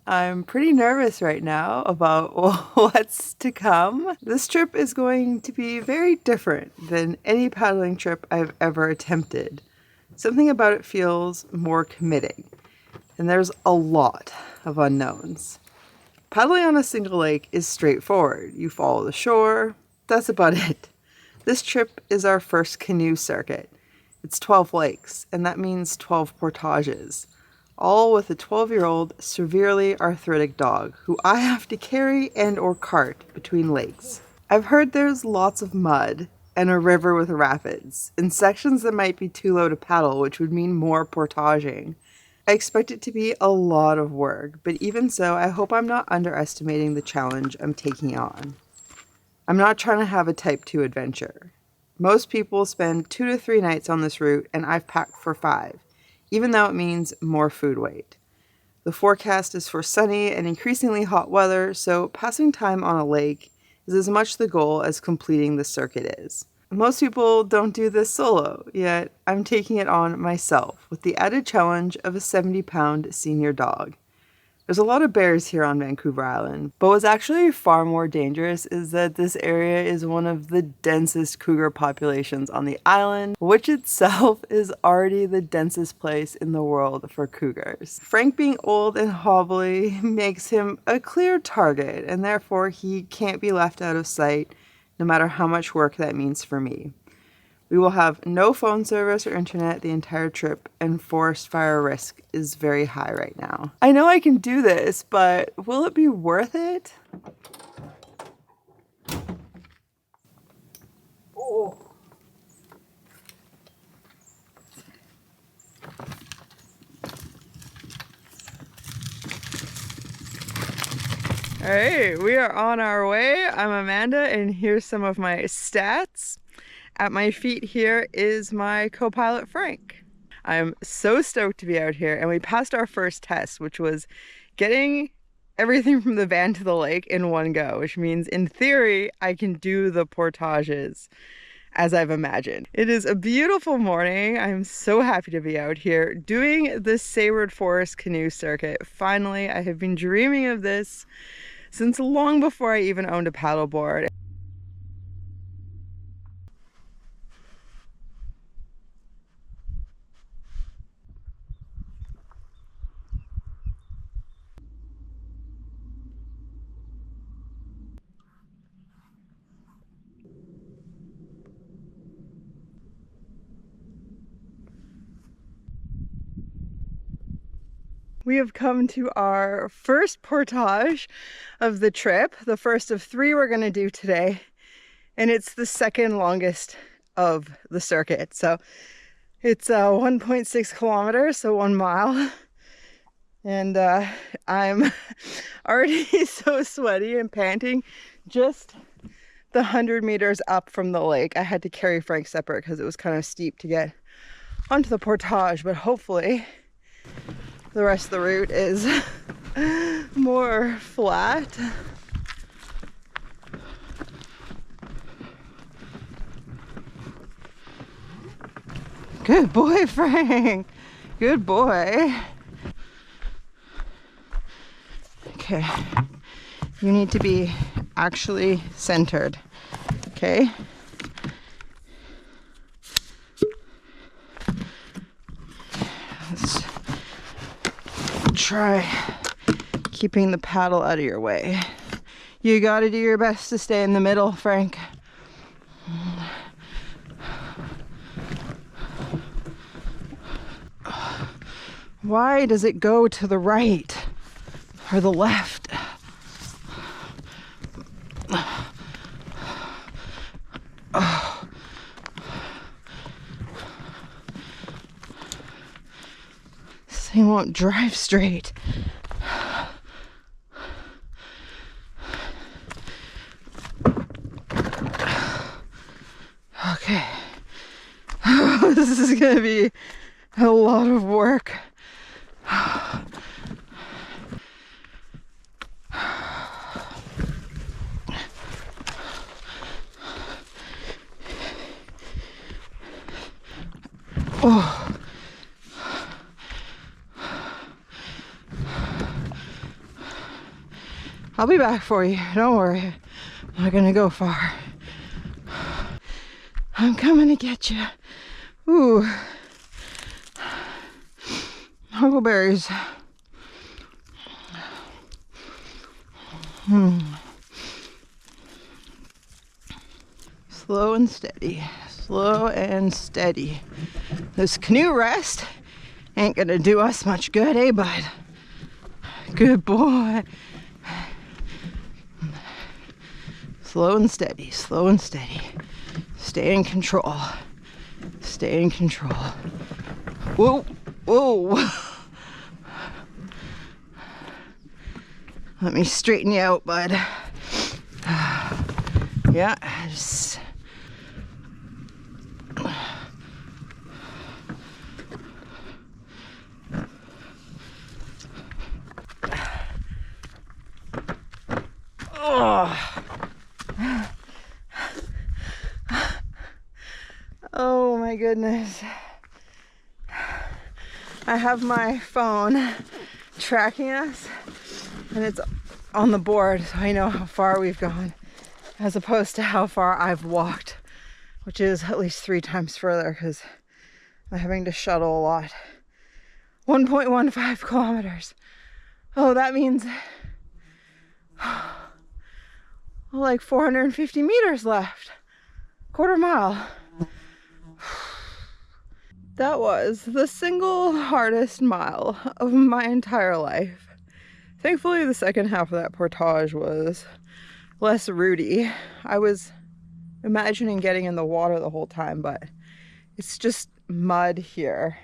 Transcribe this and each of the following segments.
I'm pretty nervous right now about what's to come. This trip is going to be very different than any paddling trip I've ever attempted. Something about it feels more committing, and there's a lot of unknowns. Paddling on a single lake is straightforward. You follow the shore, that's about it. This trip is our first canoe circuit. It's 12 lakes, and that means 12 portages, all with a 12-year-old severely arthritic dog who I have to carry and or cart between lakes. I've heard there's lots of mud and a river with rapids, and sections that might be too low to paddle, which would mean more portaging. I expect it to be a lot of work, but even so, I hope I'm not underestimating the challenge I'm taking on. I'm not trying to have a type 2 adventure. Most people spend 2 to 3 nights on this route, and I've packed for 5, even though it means more food weight. The forecast is for sunny and increasingly hot weather, so passing time on a lake is as much the goal as completing the circuit is. Most people don't do this solo, yet I'm taking it on myself with the added challenge of a 70-pound senior dog. There's a lot of bears here on Vancouver Island, but what's actually far more dangerous is that this area is one of the densest cougar populations on the island, which itself is already the densest place in the world for cougars. Frank being old and hobbly makes him a clear target, and therefore he can't be left out of sight no matter how much work that means for me. We will have no phone service or internet the entire trip, and forest fire risk is very high right now. I know I can do this, but will it be worth it? Oh. All right, we are on our way. I'm Amanda, and here's some of my stats. At my feet here is my co-pilot Frank. I'm so stoked to be out here, and we passed our first test, which was getting everything from the van to the lake in one go, which means in theory I can do the portages as I've imagined. It is a beautiful morning. I'm so happy to be out here doing the Sayward Forest canoe circuit. Finally, I have been dreaming of this since long before I even owned a paddleboard. We have come to our first portage of the trip, the first of 3 we're going to do today, and it's the second longest of the circuit. So it's 1.6 kilometers, so 1 mile, and I'm already so sweaty and panting. Just the 100 meters up from the lake, I had to carry Frank separate because it was kind of steep to get onto the portage, but hopefully the rest of the route is more flat. Good boy, Frank. Good boy. Okay. You need to be actually centered. Okay? Let's try keeping the paddle out of your way. You gotta do your best to stay in the middle, Frank. Why does it go to the right or the left? This thing won't drive straight. Okay. This is gonna be a lot of work. Oh. I'll be back for you. Don't worry. I'm not gonna go far. I'm coming to get you. Ooh. Huckleberries. Slow and steady. Slow and steady. This canoe rest ain't gonna do us much good, eh, bud? Good boy. Slow and steady, slow and steady. Stay in control. Stay in control. Whoa, whoa. Let me straighten you out, bud. Yeah, just... Oh my goodness. I have my phone tracking us and it's on the board, so I know how far we've gone as opposed to how far I've walked, which is at least 3 times further because I'm having to shuttle a lot. 1.15 kilometers. Oh, that means like 450 meters left. Quarter mile. That was the single hardest mile of my entire life. Thankfully, the second half of that portage was less rooty. I was imagining getting in the water the whole time, but it's just mud here.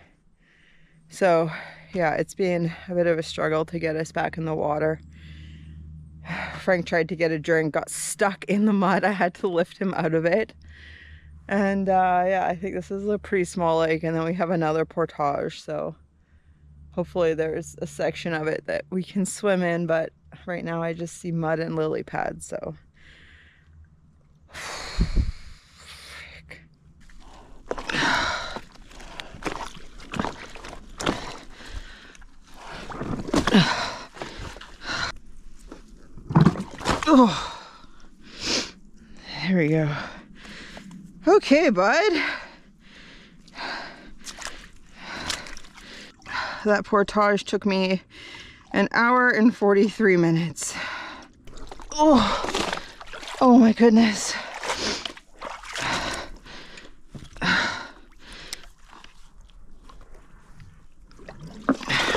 So yeah, it's been a bit of a struggle to get us back in the water. Frank tried to get a drink, got stuck in the mud. I had to lift him out of it. And yeah, I think this is a pretty small lake, and then we have another portage, so hopefully there's a section of it that we can swim in, but right now I just see mud and lily pads, so. Oh, there we go. Okay, bud. That portage took me 1 hour and 43 minutes. Oh, oh my goodness. I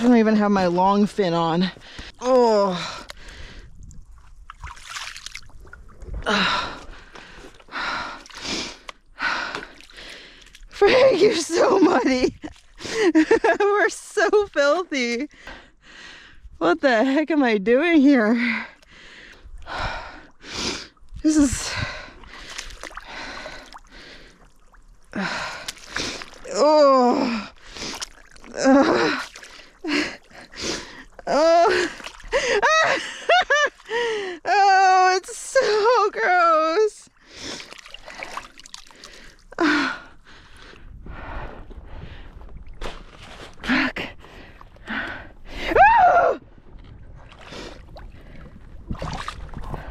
don't even have my long fin on. Oh. Frank, you're so muddy. We're so filthy. What the heck am I doing here? This is... Oh. Oh. Oh, it's so gross. Fuck.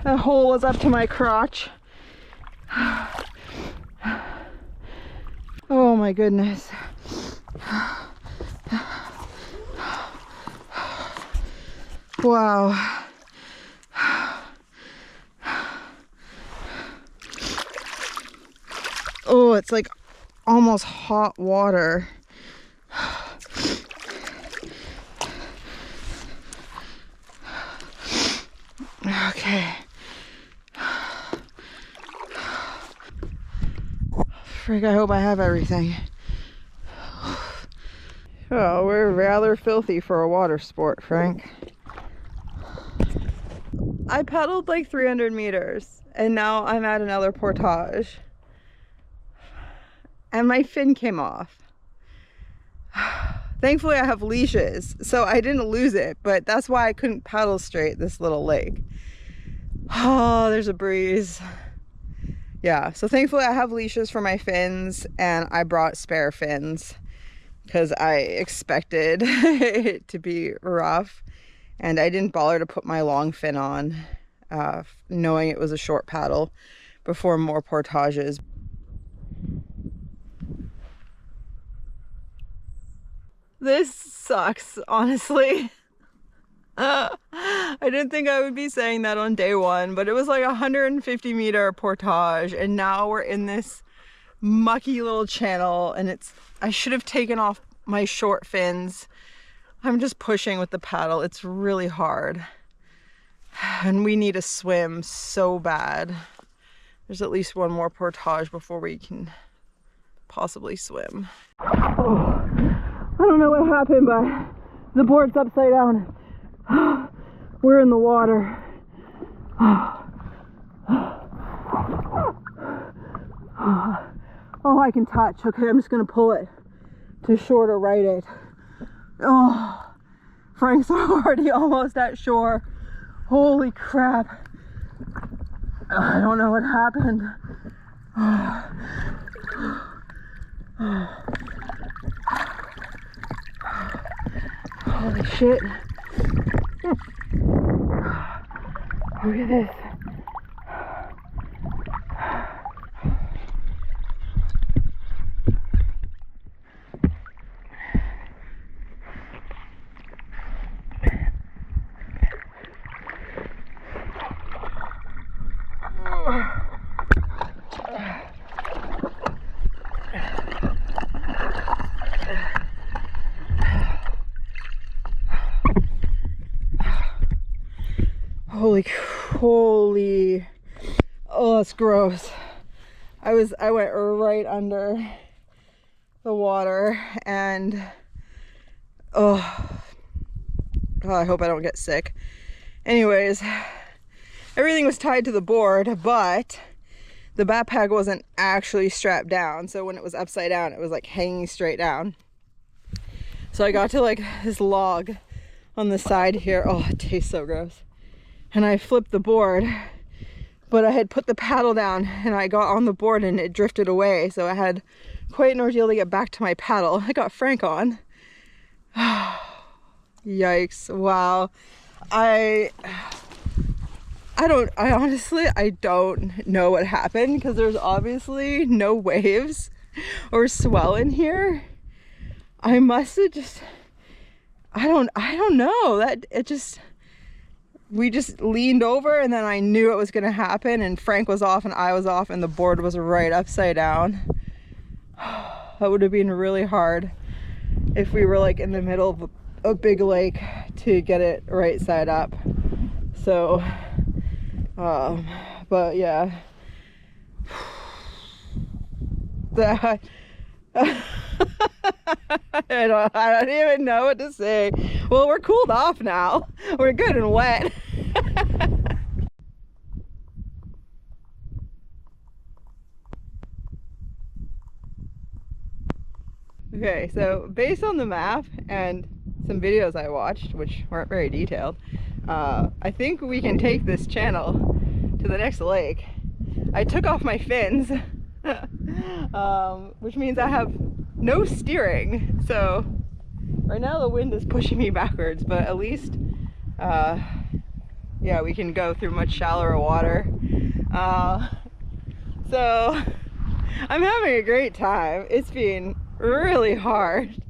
That hole was up to my crotch. Oh my goodness. Wow. Oh, it's like almost hot water. Okay. Frig, I hope I have everything. Oh, we're rather filthy for a water sport, Frank. I paddled like 300 meters and now I'm at another portage. And my fin came off. Thankfully I have leashes, so I didn't lose it, but that's why I couldn't paddle straight this little lake. Oh, there's a breeze. Yeah, so thankfully I have leashes for my fins and I brought spare fins because I expected it to be rough and I didn't bother to put my long fin on. knowing it was a short paddle before more portages. This sucks, honestly. I didn't think I would be saying that on day one, but it was like a 150-meter portage, and now we're in this mucky little channel, and I should have taken off my short fins. I'm just pushing with the paddle. It's really hard, and we need a swim so bad. There's at least one more portage before we can possibly swim. Oh, I don't know what happened, but the board's upside down. We're in the water. Oh, I can touch. Okay, I'm just gonna pull it to shore to right it. Oh, Frank's already almost at shore. Holy crap. I don't know what happened. Holy shit. Look at this. Holy, oh, that's gross. I went right under the water, and oh, I hope I don't get sick. Anyways, everything was tied to the board, but the backpack wasn't actually strapped down. So when it was upside down, it was like hanging straight down. So I got to like this log on the side here. Oh, it tastes so gross. And I flipped the board, but I had put the paddle down and I got on the board and it drifted away. So I had quite an ordeal to get back to my paddle. I got Frank on. Yikes. Wow. I honestly don't know what happened, because there's obviously no waves or swell in here. I must have just, I don't know, that it just, we just leaned over, and then I knew it was going to happen, and Frank was off and I was off and the board was right upside down. That would have been really hard if we were like in the middle of a big lake to get it right side up. So but yeah, that I don't even know what to say. Well, we're cooled off now. We're good and wet. Okay, so based on the map and some videos I watched, which weren't very detailed, I think we can take this channel to the next lake. I took off my fins, which means I have no steering. So right now the wind is pushing me backwards, but at least, yeah, we can go through much shallower water. So I'm having a great time. It's been really hard.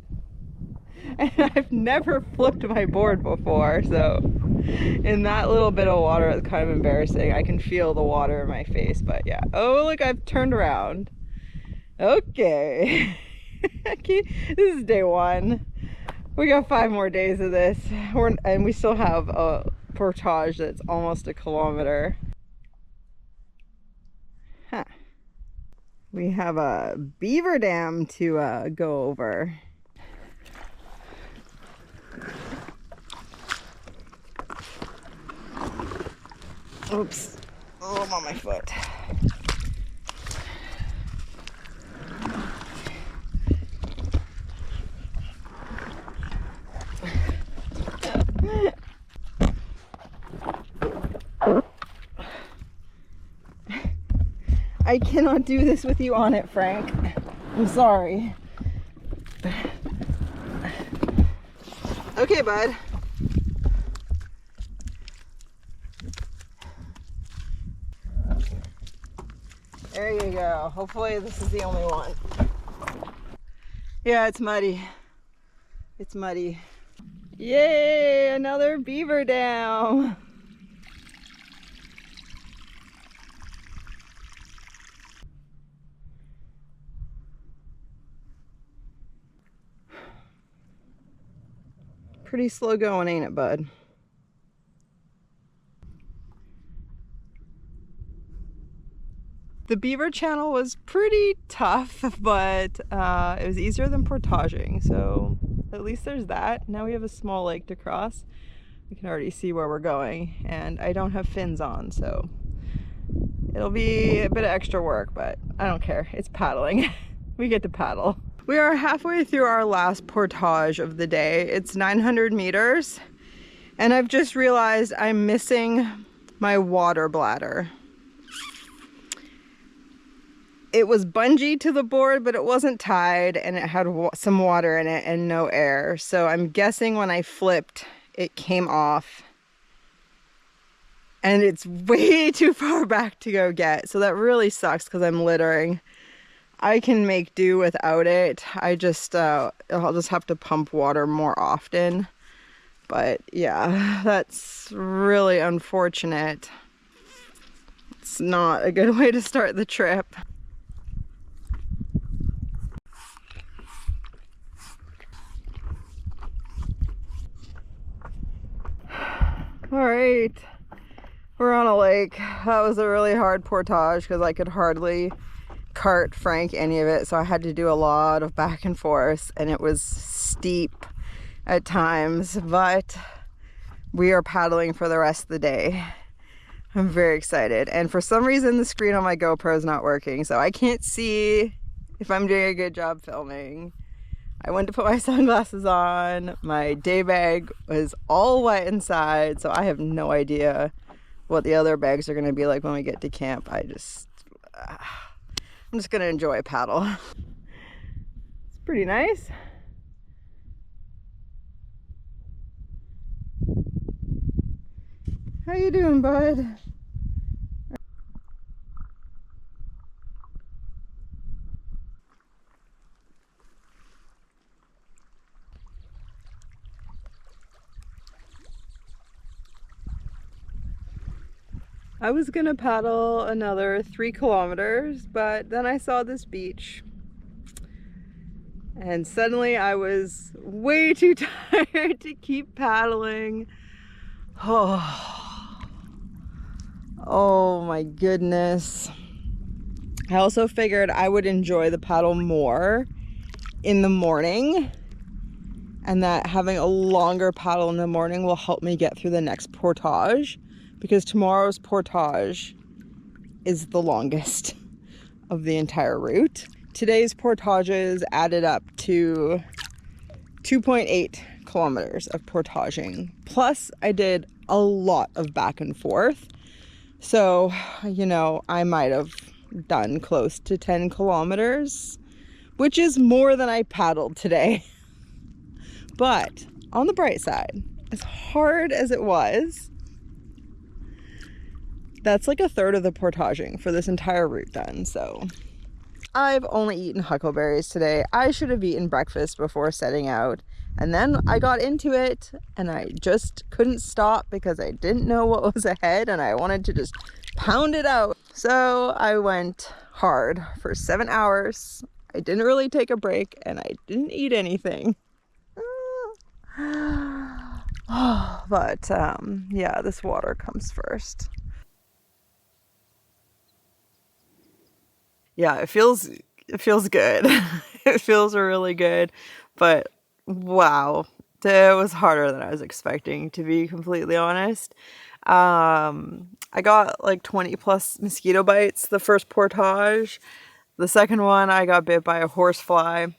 And I've never flipped my board before, so in that little bit of water, it's kind of embarrassing. I can feel the water in my face, but yeah. Oh, look, I've turned around. Okay. This is day one. We got 5 more days of this, and we still have a portage that's almost a kilometer. Huh. We have a beaver dam to go over. Oops. Oh, I'm on my foot. I cannot do this with you on it, Frank. I'm sorry. Okay, bud. There you go. Hopefully this is the only one. Yeah, it's muddy. It's muddy. Yay, another beaver dam. Pretty slow going, ain't it, bud? The beaver channel was pretty tough, but it was easier than portaging, so at least there's that. Now we have a small lake to cross. We can already see where we're going, and I don't have fins on, so it'll be a bit of extra work, but I don't care. It's paddling. We get to paddle. We are halfway through our last portage of the day. It's 900 meters, and I've just realized I'm missing my water bladder. It was bungee to the board, but it wasn't tied, and it had some water in it and no air. So I'm guessing when I flipped, it came off. And it's way too far back to go get. So that really sucks because I'm littering. I can make do without it. I'll just have to pump water more often. But yeah, that's really unfortunate. It's not a good way to start the trip. All right, we're on a lake. That was a really hard portage because I could hardly cart Frank any of it, so I had to do a lot of back and forth, and it was steep at times, but we are paddling for the rest of the day. I'm very excited, and for some reason the screen on my GoPro is not working, so I can't see if I'm doing a good job filming. I went to put my sunglasses on. My day bag was all wet inside, so I have no idea what the other bags are going to be like when we get to camp. I'm just going to enjoy a paddle. It's pretty nice. How you doing, bud? I was gonna paddle another 3 kilometers, but then I saw this beach and suddenly I was way too tired to keep paddling. Oh my goodness. I also figured I would enjoy the paddle more in the morning, and that having a longer paddle in the morning will help me get through the next portage, because tomorrow's portage is the longest of the entire route. Today's portages added up to 2.8 kilometers of portaging. Plus, I did a lot of back and forth. So, you know, I might have done close to 10 kilometers, which is more than I paddled today. But on the bright side, as hard as it was, that's like a third of the portaging for this entire route done. So I've only eaten huckleberries today. I should have eaten breakfast before setting out. And then I got into it and I just couldn't stop because I didn't know what was ahead and I wanted to just pound it out. So I went hard for 7 hours. I didn't really take a break and I didn't eat anything. But yeah, this water comes first. Yeah, it feels good. It feels really good, but wow, it was harder than I was expecting, to be completely honest. I got like 20 plus mosquito bites the first portage. The second one, I got bit by a horsefly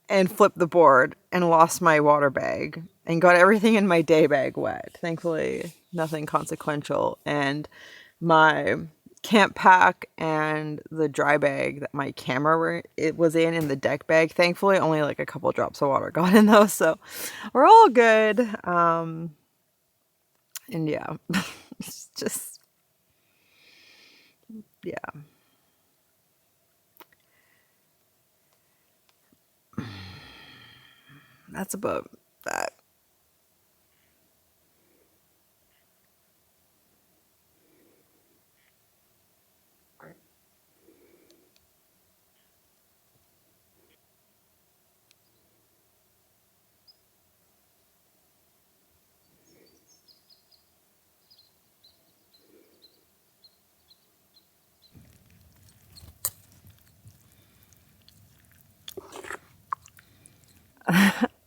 and flipped the board and lost my water bag and got everything in my day bag wet. Thankfully, nothing consequential. And my camp pack and the dry bag that my camera was in the deck bag, thankfully only like a couple drops of water got in those, so we're all good. And yeah, it's just, yeah, That's about that.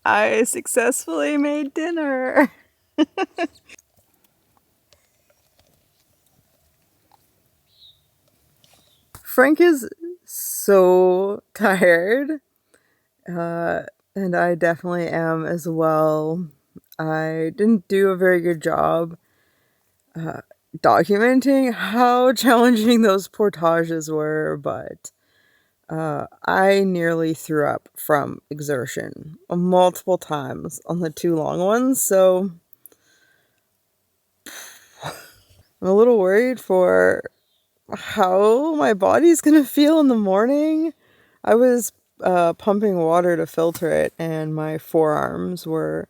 I successfully made dinner. Frank is so tired, and I definitely am as well. I didn't do a very good job documenting how challenging those portages were, but I nearly threw up from exertion multiple times on the 2 long ones, so I'm a little worried for how my body's gonna feel in the morning. I was pumping water to filter it, and my forearms were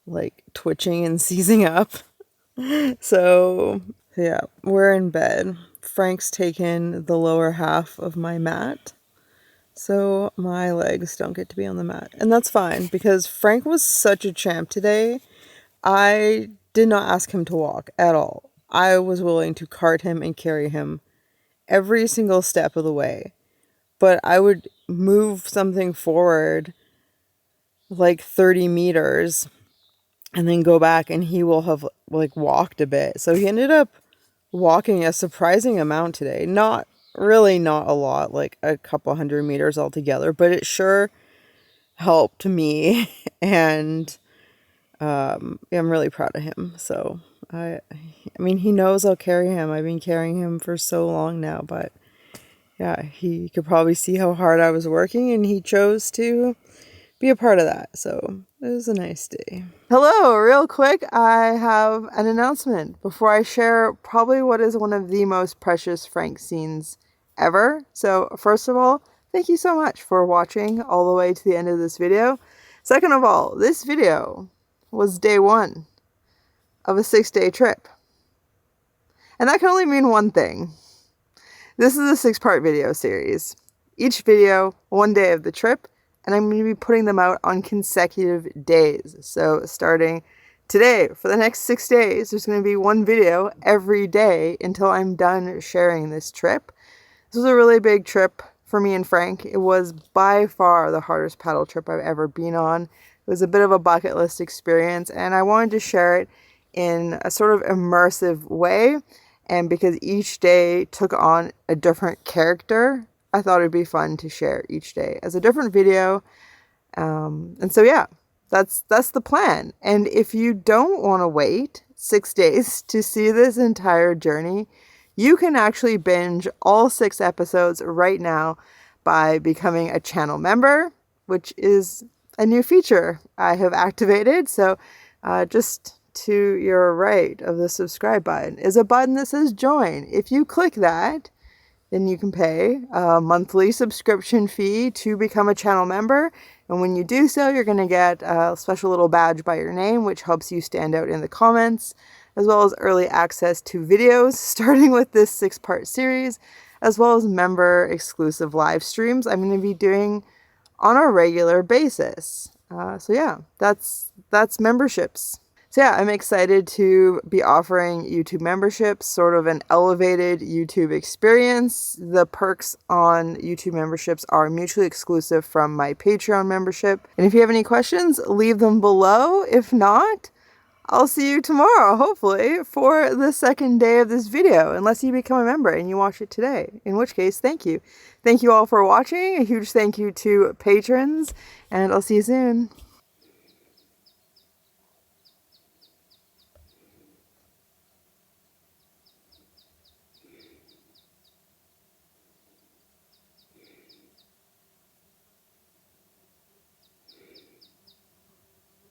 like twitching and seizing up. So, yeah, we're in bed. Frank's taken the lower half of my mat, so my legs don't get to be on the mat. And that's fine because Frank was such a champ today. I did not ask him to walk at all. I was willing to cart him and carry him every single step of the way. But I would move something forward like 30 meters and then go back, and he will have like walked a bit. So he ended up walking a surprising amount today. Not a lot, like a couple 100 meters altogether, but it sure helped me. And I'm really proud of him. So I mean, he knows I'll carry him. I've been carrying him for so long now, but yeah, he could probably see how hard I was working, and he chose to be a part of that. So it was a nice day. Hello, real quick, I have an announcement before I share probably what is one of the most precious Frank scenes ever. So first of all, thank you so much for watching all the way to the end of this video. Second of all, this video was day 1 of a 6-day trip. And that can only mean one thing. This is a 6-part video series. Each video, 1 day of the trip, and I'm going to be putting them out on consecutive days. So starting today, for the next 6 days, there's going to be 1 video every day until I'm done sharing this trip. This was a really big trip for me and Frank. It was by far the hardest paddle trip I've ever been on. It was a bit of a bucket list experience, and I wanted to share it in a sort of immersive way. And because each day took on a different character, I thought it'd be fun to share each day as a different video. And so, yeah, that's the plan. And if you don't want to wait 6 days to see this entire journey, you can actually binge all 6 episodes right now by becoming a channel member, which is a new feature I have activated. So just to your right of the subscribe button is a button that says join. If you click that, then you can pay a monthly subscription fee to become a channel member. And when you do so, you're going to get a special little badge by your name, which helps you stand out in the comments, as well as early access to videos, starting with this 6-part series, as well as member exclusive live streams I'm going to be doing on a regular basis. So yeah, that's memberships. So yeah, I'm excited to be offering YouTube memberships, sort of an elevated YouTube experience. The perks on YouTube memberships are mutually exclusive from my Patreon membership. And if you have any questions, leave them below. If not, I'll see you tomorrow, hopefully, for the 2nd day of this video, unless you become a member and you watch it today, in which case, thank you. Thank you all for watching. A huge thank you to patrons, and I'll see you soon.